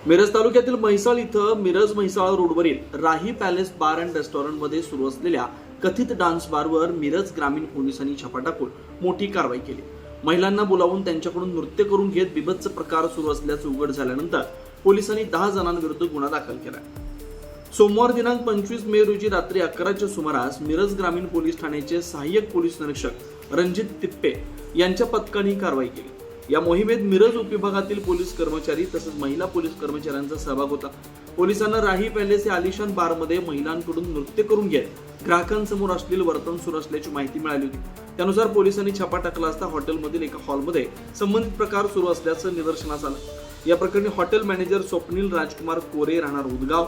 मिरज तालुक्यातील म्हैसाळ इथं मिरज म्हैसाळ रोडवरील राही पॅलेस बार अँड रेस्टॉरंटमध्ये सुरू असलेल्या कथित डान्स बारवर मिरज ग्रामीण पोलिसांनी छापा टाकून मोठी कारवाई केली। महिलांना बोलावून त्यांच्याकडून नृत्य करून घेत बिभत्स प्रकार सुरू असल्याचे उघड झाल्यानंतर पोलिसांनी 10 जणांविरुद्ध गुन्हा दाखल केला। सोमवार दिनांक 25 मे रोजी रात्री 11च्या सुमारास मिरज ग्रामीण पोलीस ठाण्याचे सहाय्यक पोलीस निरीक्षक रणजित तिप्पे यांच्या पथकाने कारवाई केली। या मोहिमेत मिरज उपविभागातील पोलीस कर्मचारी तसेच महिला पोलीस कर्मचाऱ्यांचा सहभाग होता। पोलिसांना राही पॅलेस या आलिशान बारमध्ये महिलांकडून नृत्य करून घेत ग्राहकांसमोर अश्लील वर्तन सुरू असल्याची माहिती मिळाली होती। त्यानुसार पोलिसांनी छापा टाकला असता हॉटेलमधील एका हॉलमध्ये संबंधित प्रकार सुरू असल्याचं निदर्शनास आलं। या प्रकरणी हॉटेल मॅनेजर स्वप्नील राजकुमार कोरे राहणार उदगाव,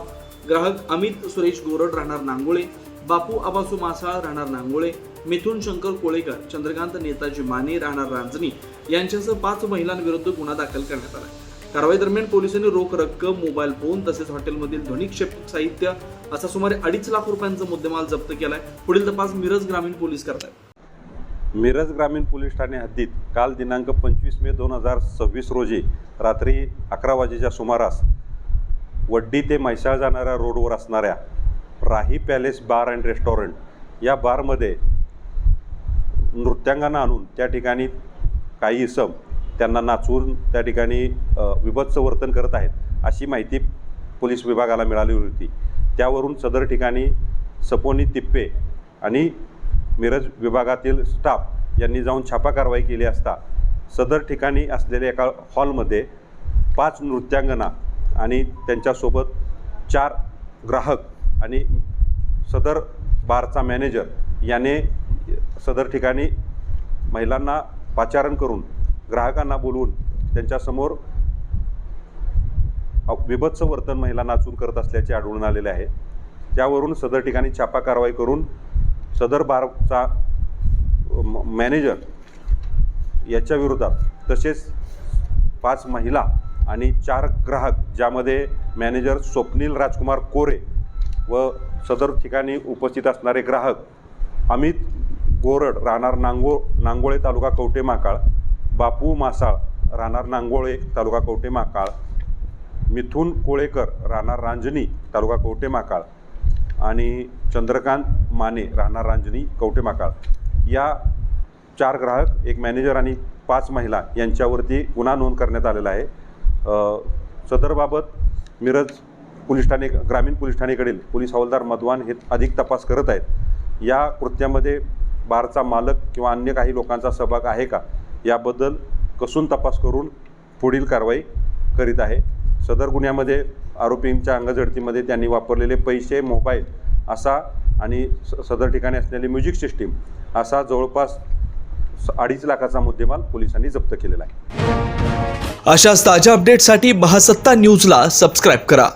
ग्राहक अमित सुरेश गोरड राहणार नांगोळे, बापू आबासू मासाळ राहणार नांगोळे, मिथुन शंकर कोळेकर, चंद्रकांत नेताजी माने राहणार रांजणी यांच्यासह 5 महिलांविरुद्ध गुन्हा दाखल करण्यात आला। कारवाई दरम्यान पोलिसांनी रोख रक्कम, मोबाईल फोन तसेच हॉटेलमधील ध्वनिक्षेपक साहित्य असा सुमारे 2.5 लाख रुपयांचा मुद्देमाल जप्त केलाय। पुढील तपास मिरज ग्रामीण पोलीस करतात। मिरज ग्रामीण पोलीस ठाणे हद्दीत काल दिनांक 25 मे 2026 रोजी रात्री 11 वाजेच्या सुमारास वड्डी ते म्हैसाळ जाणाऱ्या रोडवर असणाऱ्या राही पॅलेस बार अँड रेस्टॉरंट या बारमध्ये नृत्यांगना आणून त्या ठिकाणी काही इसम त्यांना नाचवून त्या ठिकाणी विभत्स वर्तन करत आहेत अशी माहिती पोलीस विभागाला मिळाली होती। त्यावरून सदर ठिकाणी सपोनी तिप्पे आणि मिरज विभागातील स्टाफ यांनी जाऊन छापा कारवाई केली असता सदर ठिकाणी असलेल्या एका हॉलमध्ये 5 नृत्यांगना आणि त्यांच्यासोबत 4 ग्राहक आणि सदर बारचा मॅनेजर याने सदर ठिकाणी महिलांना पाचारण करून ग्राहकांना बोलवून त्यांच्यासमोर विभत्स वर्तन महिला नाचून करत असल्याचे आढळून आलेले आहे। त्यावरून सदर ठिकाणी छापा कारवाई करून सदर बारचा मॅनेजर याच्या विरोधात तसेच 5 महिला आणि 4 ग्राहक ज्यामध्ये मॅनेजर स्वप्नील राजकुमार कोरे व सदर ठिकाणी उपस्थित असणारे ग्राहक अमित गोरड राहणार नांगोळे तालुका कवठे महाकाळ, बापू मासाळ राहणार नांगोळे तालुका कवठे महाकाळ, मिथुन कोळेकर राहणार रांजणी तालुका कवठे महाकाळ आणि चंद्रकांत माने राहणार रांजणी कवठे महाकाळ या 4 ग्राहक, 1 मॅनेजर आणि 5 महिला यांच्यावरती गुन्हा नोंद करण्यात आलेला आहे। सदरबाबत मिरज पोलीस ठाणे ग्रामीण पोलीस ठाणेकडील पोलीस हवालदार मधवान हे अधिक तपास करत आहेत। या कृत्यामध्ये बारचा मालक किंवा अन्य काही लोकांचा सहभाग आहे का याबद्दल कसून तपास करून पुढील कारवाई करीत आहे। सदर गुन्ह्यामध्ये आरोपींच्या अंगझडतीमध्ये त्यांनी वापरलेले पैसे, मोबाईल असा आणि सदर ठिकाणी असलेली म्युझिक सिस्टीम असा जवळपास 2.5 लाखाचा मुद्देमाल पोलिसांनी जप्त केलेला आहे। अशाच ताज्या अपडेटसाठी महासत्ता न्यूजला सबस्क्राईब करा।